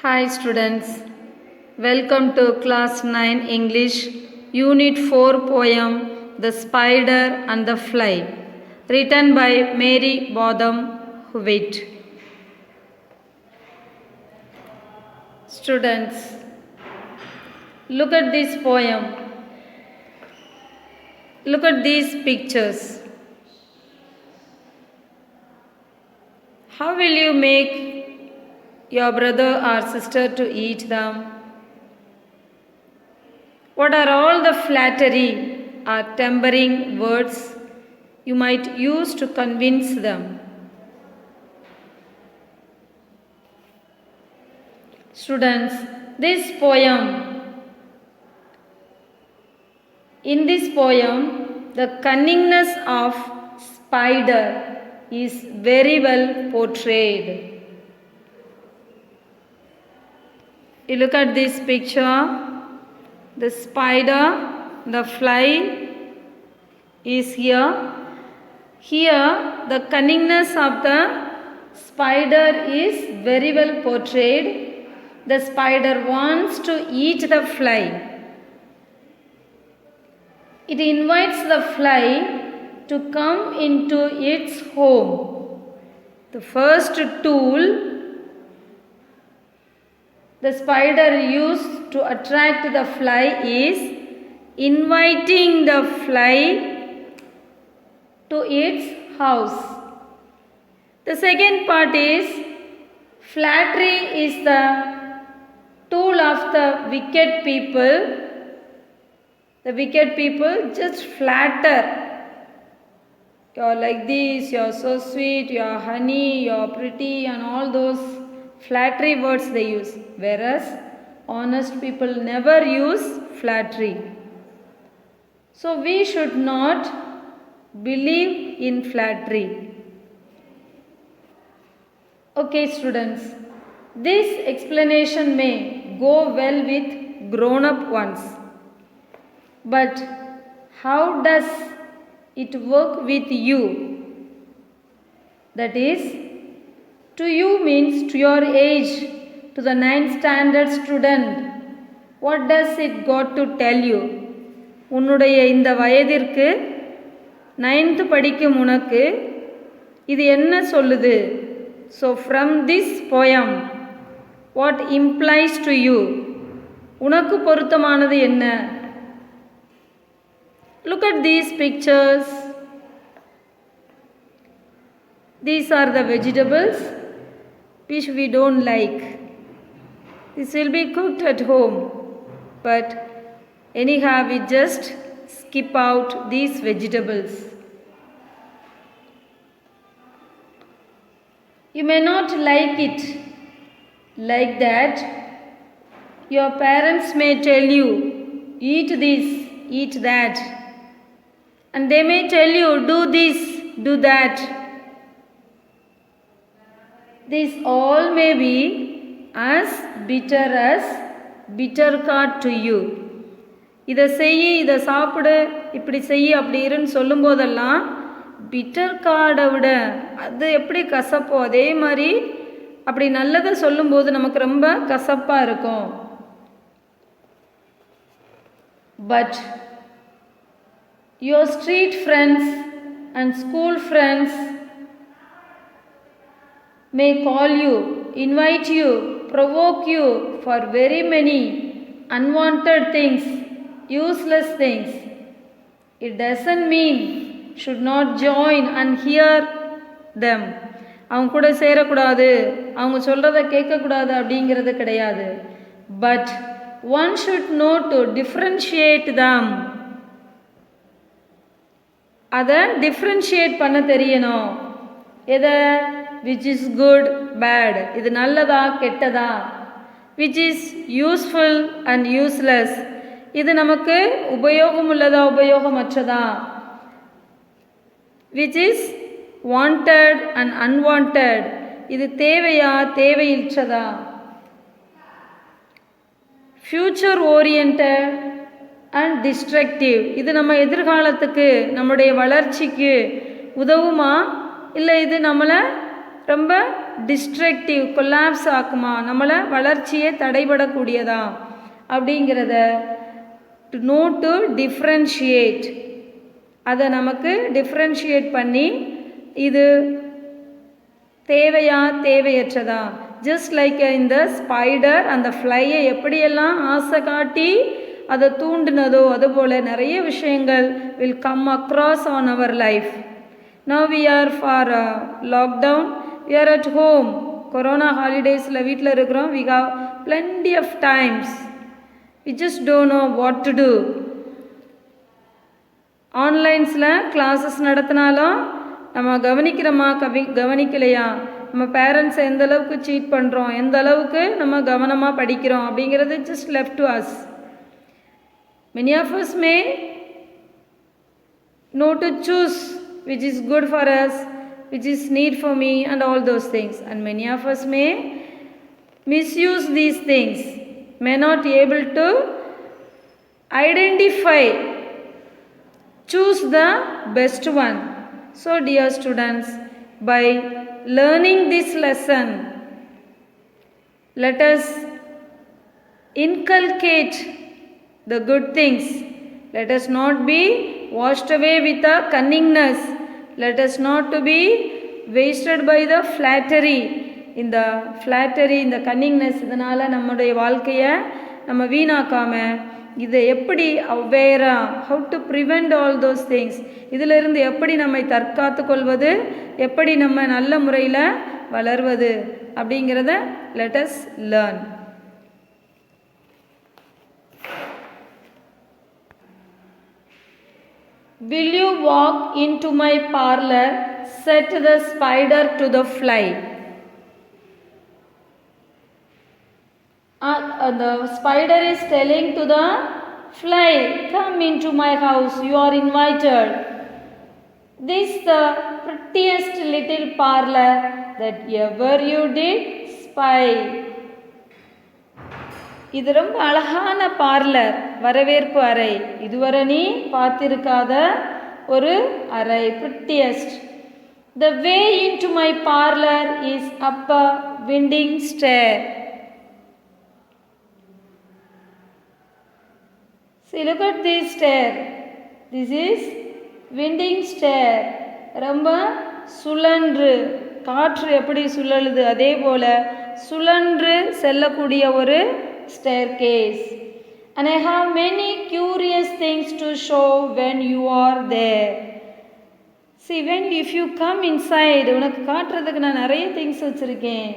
Hi students, welcome to class 9 English Unit 4 poem The Spider and the Fly, written by Mary Botham Howitt. Students, look at this poem. Look at these pictures. How will you make your brother or sister to eat them? What are all the flattery or tempering words you might use to convince them? Students, in this poem, the cunningness of spider is very well portrayed. You look at this picture, the spider, the fly is here. Here, the cunningness of the spider is very well portrayed. The spider wants to eat the fly. It invites the fly to come into its home. The first tool the spider used to attract the fly is inviting the fly to its house. The second part is flattery is the tool of the wicked people. The wicked people just flatter. You're like this, you're so sweet, you're honey, you're pretty, and all those flattery words they use. Whereas honest people never use flattery. So we should not believe in flattery. Okay, students, this explanation may go well with grown-up ones. But how does it work with you? That is, to you means to your age, to the 9th standard student. What does it got to tell you? உன்னுடைய இந்த வயதிற்கு 9th படிக்கும் உனக்கு இது என்ன சொல்லுது? So from this poem, what implies to you? உனக்கு பொருத்தமானது என்ன? Look at these pictures. These are the vegetables which we don't like. This will be cooked at home. But anyhow, we just skip out these vegetables. You may not like it like that. Your parents may tell you, eat this, eat that. And they may tell you, do this, do that. These all may be as bitter card to you. இதை செய், இதை சாப்பிடு, இப்படி செய், அப்படி இருன்னு சொல்லும் போதெல்லாம் பிட்டர் கார்டை விட அது எப்படி கசப்போ அதே மாதிரி அப்படி நல்லதை சொல்லும்போது நமக்கு ரொம்ப கசப்பாக இருக்கும். But your street friends and school friends may call you, invite you, provoke you for very many unwanted things, useless things. It doesn't mean should not join and hear them. அவங்க கூட சேரக்கூடாது, அவங்க சொல்கிறத கேட்கக்கூடாது அப்படிங்கிறது கிடையாது. But one should know to differentiate them. அதை differentiate பண்ண தெரியணும். எதை? which is good, bad. இது நல்லதா கெட்டதா? which is useful and useless. இது நமக்கு உபயோகம் உள்ளதா உபயோகமற்றதா? which is wanted and unwanted. இது தேவையா தேவையிற்றதா? future oriented and destructive. இது நம்ம எதிர்காலத்துக்கு நம்முடைய வளர்ச்சிக்கு உதவுமா இல்லை இது நம்மளை ரொம்ப டிஸ்ட்ரக்டிவ், கொலாப்ஸ் ஆக்குமா, நம்மளை வளர்ச்சியை தடைபடக்கூடியதா அப்படிங்கிறத டு நோ டு டிஃப்ரென்ஷியேட், அதை நமக்கு டிஃப்ரென்ஷியேட் பண்ணி இது தேவையா தேவையற்றதா. ஜஸ்ட் லைக் இந்த ஸ்பைடர் அந்த ஃப்ளையை எப்படியெல்லாம் ஆசை காட்டி அதை தூண்டினதோ அதுபோல் நிறைய விஷயங்கள் will come across on our life. Now we are for lockdown, we are at home, corona ஹாலிடேஸில் வீட்டில் இருக்கிறோம். We have plenty of times, we just don't know what to do. ஆன்லைன்ஸில் கிளாஸஸ் நடத்தினாலும் நம்ம கவனிக்கிறோமா கவனிக்கலையா, நம்ம பேரண்ட்ஸ் எந்த அளவுக்கு சீட் பண்ணுறோம், எந்த அளவுக்கு நம்ம கவனமாக படிக்கிறோம் அப்படிங்கிறது just left to us. Many of us may know to choose which is good for us, which is need for me and all those things, and many of us may misuse these things, may not able to identify, choose the best one. So dear students, by learning this lesson, let us inculcate the good things. Let us not be washed away with the cunningness. Let us not to be wasted by the flattery. இந்த flattery, இந்த cunningness, இதனால் நம்முடைய வாழ்க்கையை நம்ம வீணாக்காமல் இதை எப்படி அவேராக, how to prevent all those things, இதிலிருந்து எப்படி நம்மை தற்காத்து கொள்வது, எப்படி நம்ம நல்ல முறையில் வளர்வது அப்படிங்கிறத let us learn. Will you walk into my parlor, said the spider to the fly. The spider is telling to the fly, come into my house, you are invited. This the prettiest little parlor that ever you did spy. இது ரொம்ப அழகான parlour, வரவேற்பு அறை, இதுவரை நீ பார்த்திருக்காத ஒரு அறை, prettiest. The way into my parlor is up a winding stair. See, look at this stair. This is winding stair. ரொம்ப சுழன்று, காற்று எப்படி சுழலுது அதே போல சுழன்று செல்லக்கூடிய ஒரு staircase. And I have many curious things to show when you are there. See, if you come inside, உனக்கு காட்டுறதுக்கு நான் நிறைய திங்ஸ் வச்சிருக்கேன்.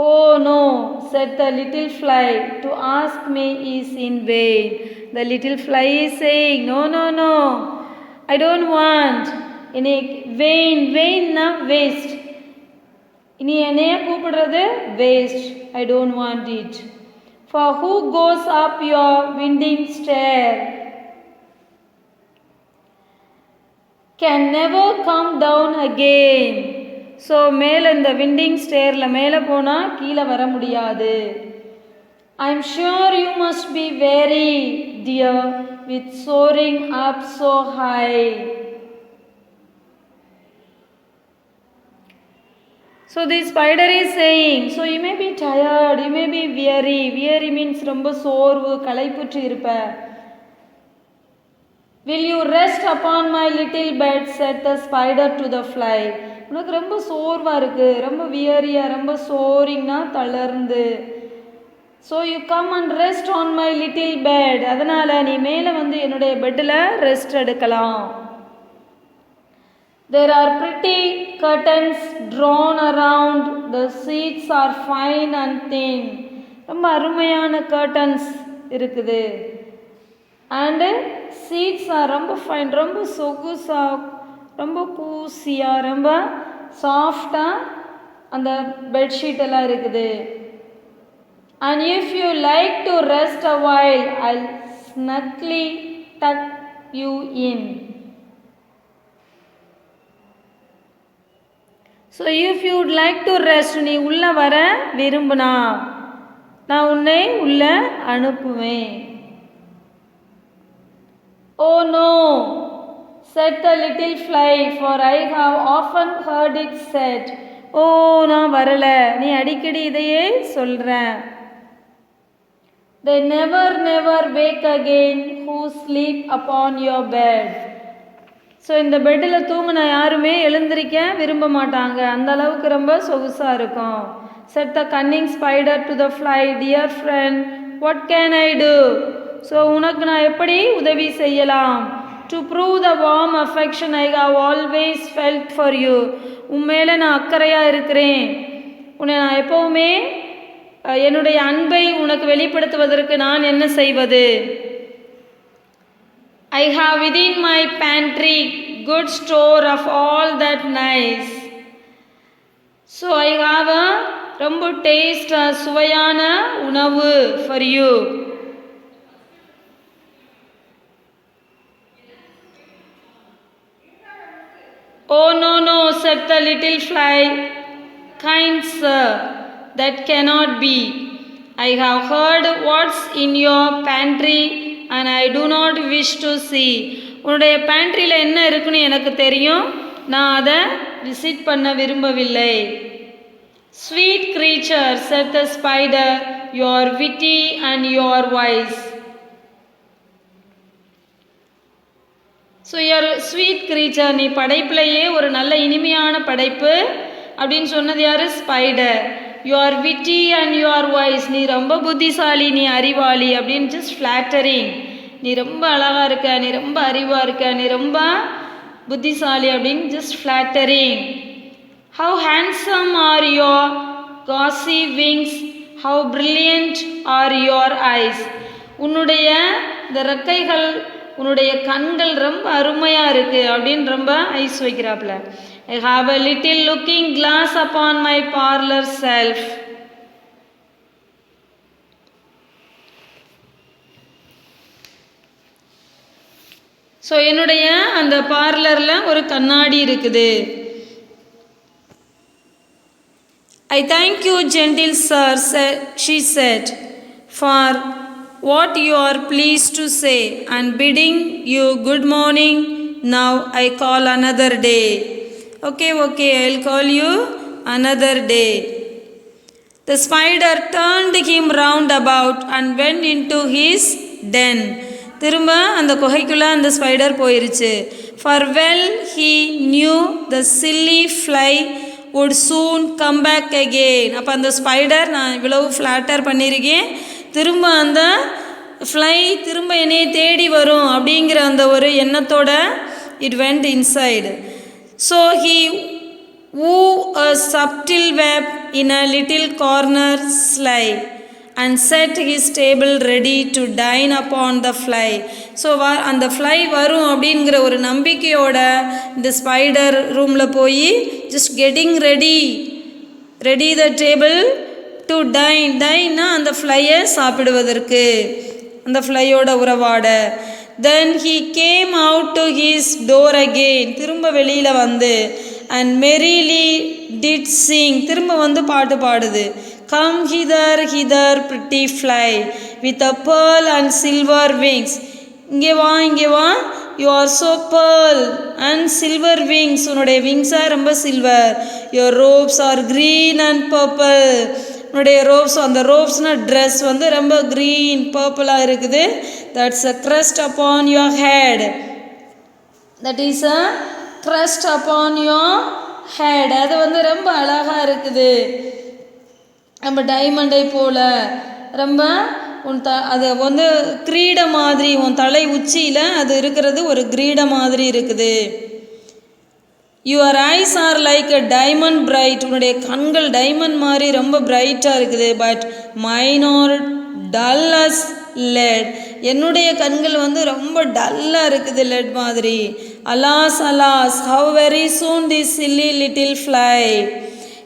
Oh no, said the little fly, to ask me is in vain. The little fly is saying, no, no, no, I don't want. In a vain, na waste. இனி என்னைய கூப்பிடுறது waste, I don't want it. For who goes up your winding stair can never come down again. So மேலே இந்த winding ஸ்டேரில் மேலே போனால் கீழே வர முடியாது. I am sure you must be very dear with soaring up so high. So the spider is saying, so you may be tired, you may be weary. Weary means ரொம்ப சோர்வு, களைப்புற்று இருப்ப. Will you rest upon my little bed, said the spider to the fly. உனக்கு ரொம்ப சோர்வாக இருக்குது, ரொம்ப வியரியாக, ரொம்ப சோரிங்னா தளர்ந்து. So you come and rest on my little bed. அதனால் நீ மேலே வந்து என்னுடைய பெட்டில் ரெஸ்ட் எடுக்கலாம். There are pretty curtains drawn around, the seats are fine and thin. ரொம்ப அருமையான கர்டன்ஸ் இருக்குது. அண்டு சீட்ஸ் ஆர் ரொம்ப ஃபைன், ரொம்ப சொகுசாக, ரொம்ப கூசியாக, ரொம்ப சாஃப்டாக அந்த பெட்ஷீட் எல்லாம் இருக்குது. And if you like to rest a while, I'll snugly tuck you in. So if you would like to rest, நீ உள்ளே வர விரும்புனா நான் உன்னை உள்ளே அனுப்புவேன். Oh no, said the little fly, for I have often heard it said, ஓ நான் வரலை, நீ அடிக்கடி இதையே சொல்கிற. They never wake again who sleep upon your bed. So இந்த பெட்டில் தூங்கின யாருமே எழுந்திருக்க விரும்ப மாட்டாங்க, அந்த அளவுக்கு ரொம்ப சொகுசாக இருக்கும். Said the cunning spider to the fly, dear friend, what can I do? So உனக்கு நான் எப்படி உதவி செய்யலாம்? To prove the warm affection I have always felt for you. உண்மையில நான் அக்கறையாக இருக்கிறேன், உன்னை நான் எப்போவுமே என்னுடைய அன்பை உனக்கு வெளிப்படுத்துவதற்கு நான் என்ன செய்வது? I have within my pantry good store of all that nice. So I have a ரொம்ப டேஸ்ட் சுவையான உணவு for you. Oh no, said the little fly, kind sir, that cannot be. I have heard what's in your pantry and I do not wish to see. உன்னுடைய பேண்ட்ரியில் என்ன இருக்குன்னு எனக்கு தெரியும், நான் அதை விசிட் பண்ண விரும்பவில்லை. Sweet creature, said the spider, you are witty and you are wise. So your sweet creature, நீ படைப்பிலேயே ஒரு நல்ல இனிமையான படைப்பு அப்படின்னு சொன்னது யார்? Spider. You are witty and you are wise, நீ ரொம்ப புத்திசாலி, நீ அறிவாளி அப்படின்னு ஜஸ்ட் ஃப்ளாட்டரிங். நீ ரொம்ப அழகாக இருக்க, நீ ரொம்ப அறிவாக இருக்க, நீ ரொம்ப புத்திசாலி அப்படின்னு just flattering. How handsome are your glossy wings, how brilliant are your eyes. உன்னுடைய இந்த ரெக்கைகள், உன்னுடைய கண்கள் ரொம்ப அருமையாக இருக்குது அப்படின்னு ரொம்ப ice வைக்கிறாப்புல. I have a little looking glass upon my parlor shelf. So என்னுடைய அந்த பார்லரில் ஒரு கண்ணாடி இருக்குது. I thank you, gentle sir, she said, for what you are pleased to say, and bidding you good morning. Now I call another day. Okay, I'll call you another day. The spider turned him round about and went into his den. திரும்ப அந்த குகைக்குள்ளே அந்த spider போயிருச்சு. For well he knew the silly fly would soon come back again. அப்போ அந்த spider, நான் இவ்வளவு flatter பண்ணியிருக்கேன், திரும்ப அந்த ஃப்ளை திரும்ப என்னையை தேடி வரும் அப்படிங்கிற அந்த ஒரு எண்ணத்தோட it went inside. So he wove a subtle web in a little corner sly and set his table ready to dine upon the fly. So அந்த ஃப்ளை வரும் அப்படிங்கிற ஒரு நம்பிக்கையோட இந்த ஸ்பைடர் ரூமில் போய் just getting ready the table to டைன்னா அந்த ஃப்ளையை சாப்பிடுவதற்கு, அந்த ஃப்ளையோட உறவாட. Then he came out to his door again, திரும்ப வெளியில் வந்து, and merrily did sing, திரும்ப வந்து பாட்டு பாடுது. Come hither pretty fly with a pearl and silver wings. இங்கே வா, you are so pearl and silver wings, உன்னுடைய விங்ஸாக ரொம்ப silver. Your robes are green and purple, உன்னுடைய ரோப்ஸ், அந்த ரோப்ஸ்னால் ட்ரெஸ் வந்து ரொம்ப க்ரீன் பர்பிளாக இருக்குது. That's a crust upon your head, that is a crust upon your head. அது வந்து ரொம்ப அழகாக இருக்குது, ரொம்ப டைமண்டை போல், ரொம்ப அது வந்து கிரீட மாதிரி, உன் தலை உச்சியில் அது இருக்கிறது ஒரு கிரீட மாதிரி இருக்குது. Your eyes are like a diamond bright, உன்னுடைய கண்கள் டைமண்ட் மாதிரி ரொம்ப பிரைட்டாக இருக்குது. But mine are dull as lead, என்னுடைய கண்கள் வந்து ரொம்ப டல்லாக இருக்குது லெட் மாதிரி. Alas how very soon this silly little fly.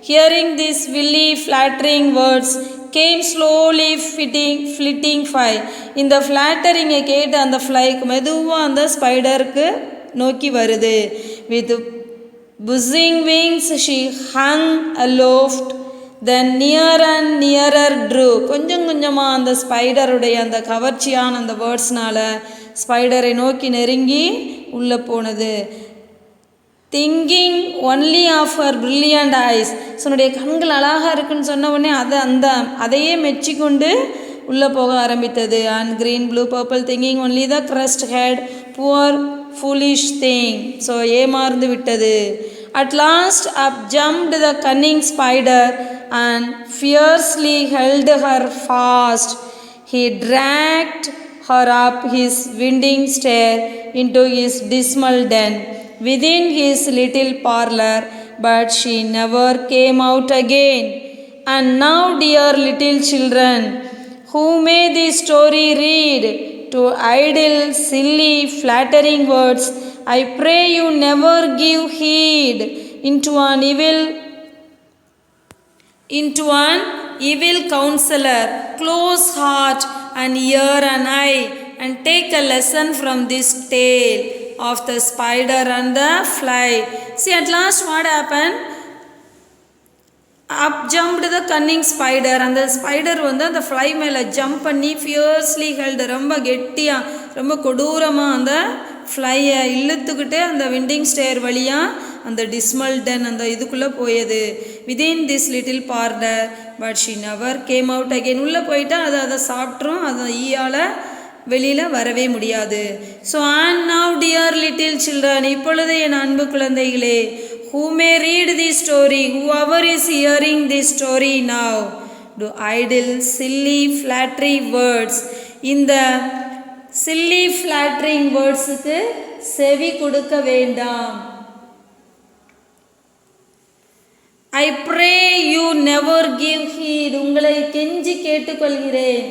Hearing this wily flattering words came slowly flitting by. இந்த ஃப்ளாட்டரிங்கை கேட்டு அந்த ஃப்ளைக்கு மெதுவாக அந்த ஸ்பைடருக்கு நோக்கி வருது. With buzzing wings she hung aloft, then near and nearer drew. கொஞ்சம் கொஞ்சமாக அந்த ஸ்பைடருடைய அந்த கவர்ச்சியான அந்த வேர்ட்ஸ்னால் ஸ்பைடரை நோக்கி நெருங்கி உள்ளே போனது. thinking only of her brilliant eyes. So என்னுடைய கண்கள் அழகாக இருக்குன்னு சொன்ன உடனே அதையே மெச்சிக்கொண்டு உள்ளே போக ஆரம்பித்தது. And green blue purple thinking only the crust head poor foolish thing. So ஏமாந்து விட்டது. At last up jumped the cunning spider and fiercely held her fast. He dragged her up his winding stair into his dismal den within his little parlor, but she never came out again. And now, dear little children, who may this story read, to idle, silly, flattering words, I pray you never give heed into an evil counselor, close heart and ear and eye, and take a lesson from this tale of the spider and the fly. See, at last what happened? Up jumped the cunning spider. அந்த spider வந்து அந்த fly மேலே jump பண்ணி fiercely held, ரொம்ப கெட்டியாக ரொம்ப கொடூரமாக அந்த ஃப்ளையை இழுத்துக்கிட்டு அந்த விண்டிங் ஸ்டேர் வழியாக அந்த டிஸ்மல் டென் அந்த இதுக்குள்ளே போயது. Within this little parlour but she never came out again. உள்ளே போயிட்டா அதை சாப்பிட்ரும், அதை ஈயால் வெளியில் வரவே முடியாது. So and now dear little children, இப்பொழுது என் அன்பு குழந்தைகளே, who may read this story, whoever is hearing this story now, do idle, silly, flattering words. இந்த silly, flattering wordsக்கு செவி கொடுக்க வேண்டாம். I pray you never give heed. உங்களை கெஞ்சி கேட்டுக்கொள்கிறேன்,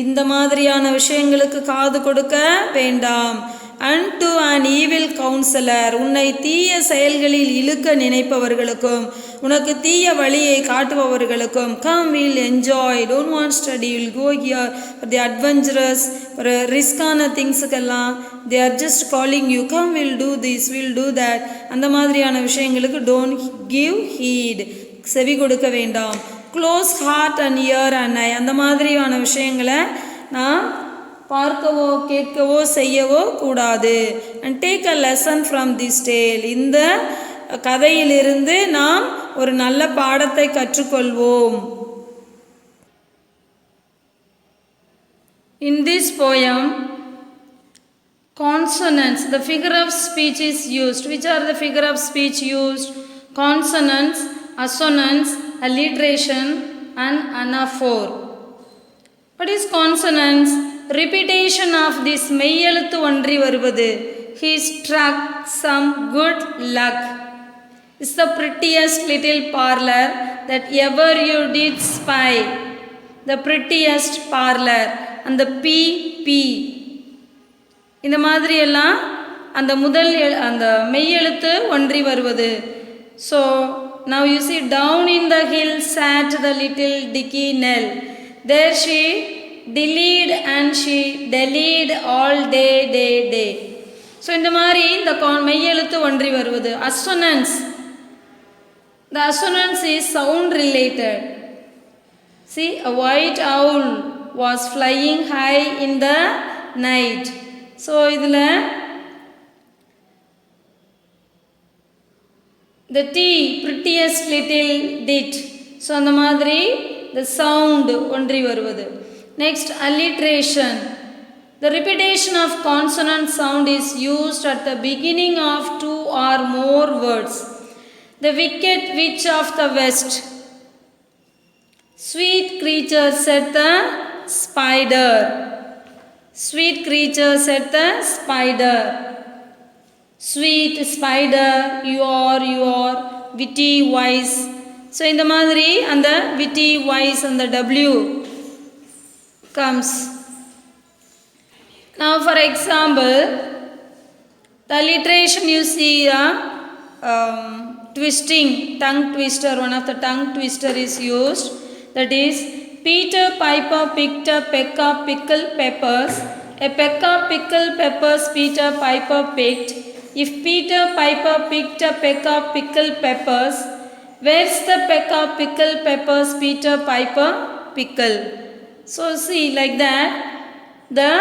இந்த மாதிரியான விஷயங்களுக்கு காது கொடுக்க வேண்டாம். unto an evil counselor, உன்னை தீய செயல்களில் இழுக்க நினைப்பவர்களுக்கும் உனக்கு தீய வழியை காட்டுபவர்களுக்கும், come we'll enjoy, don't want study, we'll go here for the adventurous, for ரிஸ்கான திங்ஸுக்கெல்லாம் they are just calling you, come we'll do this, we'll do that. அந்த மாதிரியான விஷயங்களுக்கு don't give heed, செவி கொடுக்க வேண்டாம். close heart and ear and eye, அந்த மாதிரியான விஷயங்களை நான் பார்க்கவோ கேட்கவோ செய்யவோ கூடாது. and take a lesson from this tale, இந்த கதையிலிருந்து நாம் ஒரு நல்ல பாடத்தை கற்றுக்கொள்வோம். In this poem, consonants, the figure of speech is used. Which are the figure of speech used? Consonants, assonance, alliteration and anaphore. What is consonants? Repetition of this மெய்யெழுத்து ஒன்றி வருவது. He struck some good luck. It's the prettiest little parlor that ever you did spy. The prettiest parlor. அந்த P இந்த மாதிரி எல்லாம் அந்த முதல் அந்த மெய்யெழுத்து ஒன்றி வருவது. So now you see, down in the hill sat the little Dicky Nell. There she delete and she delete all day. So இந்த மாதிரி இந்த மெய்யெழுத்து ஒன்றி வருவது. assonance, the assonance is sound related. See, a white owl was flying high in the night. So இதில் the T, prettiest little dit. So அந்த மாதிரி the sound ஒன்றி வருவது. Next, alliteration. The repetition of consonant sound is used at the beginning of two or more words. The wicked witch of the west. Sweet creature, said the spider. Sweet creature, said the spider. Sweet spider, you are witty wise. So இந்த மாதிரி அந்த witty wise அந்த W comes. Now for example, the alliteration you see twisting, tongue twister, one of the tongue twister is used. That is, Peter Piper picked a peck of pickled peppers. A peck of pickled peppers Peter Piper picked. If Peter Piper picked a peck of pickled peppers, where's the peck of pickled peppers Peter Piper pickled? So see, like that, the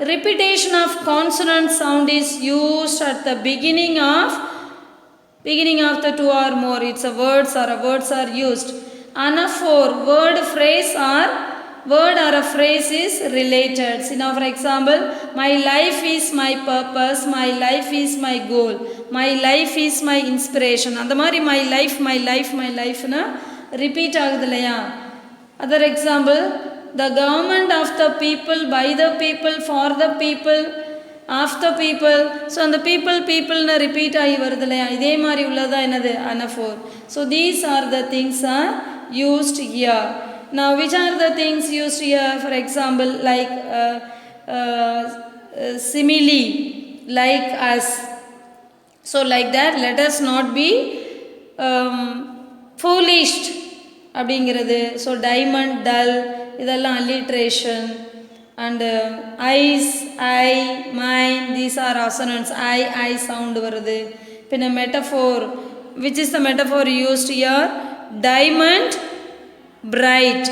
repetition of consonant sound is used at the beginning of beginning of the two or more, it's a words or a words are used. Anaphor, word, phrase or word or a phrase is related. See now for example, my life is my purpose, my life is my goal, my life is my inspiration. அந்த மாதிரி my life னா repeat ஆகுது இல்லையா? Other example, the government of the people, by the people, for the people, of the people. So அந்த people னா repeat ஆகி வருது இல்லையா? இதே மாதிரி உள்ளதா என்னது anaphor. So these are the things are used here. Now which are the things used here? For example, like simile, like as. So like that, let us not be foolish அப்படிங்கிறது. So diamond, dull, இதெல்லாம் alliteration. And eyes, eye, mind, these are assonants. I sound வருது. பின்ன metaphor, which is the metaphor used here? Diamond, bright.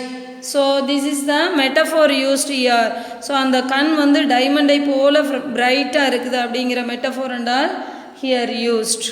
So this is the metaphor used here. So அந்த கண் diamond போல bright இருக்குது அப்படிங்கிற metaphor and all here used.